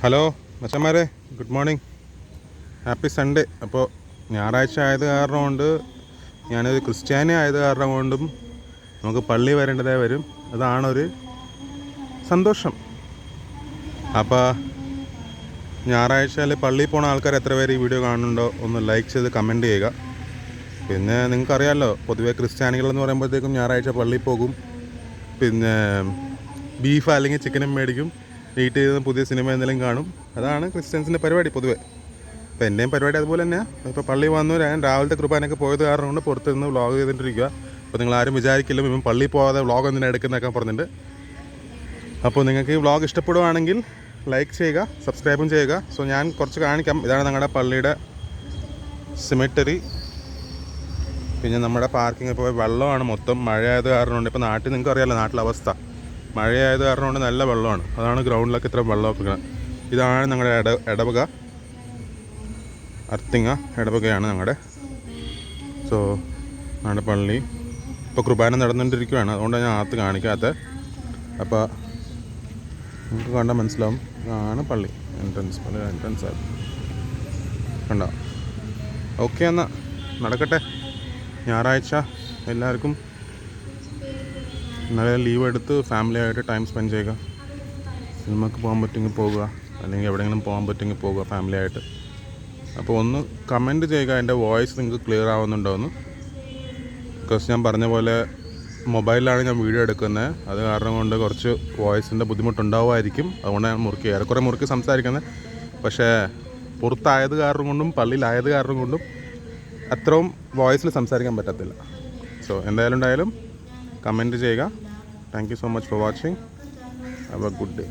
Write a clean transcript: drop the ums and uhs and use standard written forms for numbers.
Hello മച്ചന്മാരെ, good morning, happy Sunday. അപ്പോൾ ഞായറാഴ്ച ആയത് കാരണം കൊണ്ട്, ഞാനൊരു ക്രിസ്ത്യാനി ആയത് കാരണം കൊണ്ടും നമുക്ക് പള്ളി വരേണ്ടതായി വരും. അതാണൊരു സന്തോഷം. അപ്പോൾ ഞായറാഴ്ചയിൽ പള്ളിയിൽ പോണ ആൾക്കാർ എത്ര പേര് ഈ വീഡിയോ കാണുന്നുണ്ടോ ഒന്ന് ലൈക്ക് ചെയ്ത് കമൻറ്റ് ചെയ്യുക. പിന്നെ നിങ്ങൾക്കറിയാമല്ലോ, പൊതുവേ ക്രിസ്ത്യാനികളെന്ന് പറയുമ്പോഴത്തേക്കും ഞായറാഴ്ച പള്ളിയിൽ പോകും, പിന്നെ ബീഫ് അല്ലെങ്കിൽ ചിക്കനും മേടിക്കും, വീട്ടിൽ നിന്ന് പുതിയ സിനിമ എന്തെങ്കിലും കാണും. അതാണ് ക്രിസ്ത്യൻസിൻ്റെ പരിപാടി പൊതുവെ. അപ്പോൾ എൻ്റെയും പരിപാടി അതുപോലെ തന്നെയാണ്. ഇപ്പോൾ പള്ളി വന്നു, ഞാൻ രാവിലത്തെ കുർബാനയൊക്കെ പോയത് കാരണം കൊണ്ട് പുറത്ത് നിന്ന് വ്ളോഗ് ചെയ്തിട്ടിരിക്കുക. അപ്പോൾ നിങ്ങളാരും വിചാരിക്കില്ല ഇപ്പം പള്ളിയിൽ പോകാതെ വ്ളോഗ് എന്തിനാണ് എടുക്കുന്നതൊക്കെ പറഞ്ഞിട്ട്. അപ്പോൾ നിങ്ങൾക്ക് ഈ വ്ളോഗ് ഇഷ്ടപ്പെടുവാണെങ്കിൽ ലൈക്ക് ചെയ്യുക, സബ്സ്ക്രൈബും ചെയ്യുക. സോ ഞാൻ കുറച്ച് കാണിക്കാം. ഇതാണ് ഞങ്ങളുടെ പള്ളിയുടെ സിമെറ്ററി. പിന്നെ നമ്മുടെ പാർക്കിംഗ് ഇപ്പോൾ വെള്ളമാണ് മൊത്തം. മഴയായത് കാരണം കൊണ്ട്, ഇപ്പോൾ നാട്ടിൽ നിങ്ങൾക്ക് അറിയാമല്ലോ നാട്ടിലെ അവസ്ഥ, മഴയായത് കാരണം കൊണ്ട് നല്ല വെള്ളമാണ്. അതാണ് ഗ്രൗണ്ടിലൊക്കെ ഇത്ര വെള്ളമൊക്കെ. ഇതാണ് ഞങ്ങളുടെ ഇടവക, അർത്തിങ്ങ ഇടവകയാണ് ഞങ്ങളുടെ. സോ ഞങ്ങളുടെ പള്ളി ഇപ്പോൾ കുർബാന നടന്നുകൊണ്ടിരിക്കുകയാണ്, അതുകൊണ്ടാണ് ഞാൻ അകത്ത് കാണിക്കാത്തത്. അപ്പോൾ നമുക്ക് കണ്ടാൽ മനസ്സിലാവും, ഇതാണ് പള്ളി എൻട്രൻസ്. പള്ളി എൻട്രൻസ് ആയി കണ്ടോ. ഓക്കെ, എന്നാൽ നടക്കട്ടെ. ഞായറാഴ്ച എല്ലാവർക്കും ഇന്നലെ ലീവ് എടുത്ത് ഫാമിലിയായിട്ട് ടൈം സ്പെൻഡ് ചെയ്യുക. സിനിമക്ക് പോകാൻ പറ്റുമെങ്കിൽ പോകുക, അല്ലെങ്കിൽ എവിടെയെങ്കിലും പോകാൻ പറ്റുമെങ്കിൽ പോകുക ഫാമിലിയായിട്ട്. അപ്പോൾ ഒന്ന് കമൻറ്റ് ചെയ്യുക, എൻ്റെ വോയിസ് നിങ്ങൾക്ക് ക്ലിയർ ആവുന്നുണ്ടോ എന്ന്. ബിക്കോസ് ഞാൻ പറഞ്ഞ പോലെ മൊബൈലിലാണ് ഞാൻ വീഡിയോ എടുക്കുന്നത്, അത് കാരണം കൊണ്ട് കുറച്ച് വോയിസിൻ്റെ ബുദ്ധിമുട്ടുണ്ടാവുമായിരിക്കും. അതുകൊണ്ട് ഞാൻ ഏറെക്കുറെ മുറുക്കി സംസാരിക്കുന്നത്. പക്ഷേ പുറത്തായത് കാരണം കൊണ്ടും പള്ളിയിലായത് കാരണം കൊണ്ടും അത്രയും വോയിസിൽ സംസാരിക്കാൻ പറ്റത്തില്ല. സോ എന്തായാലും ഉണ്ടായാലും കമൻറ്റ് ചെയ്യുക. Thank you so much for watching. Have A good day.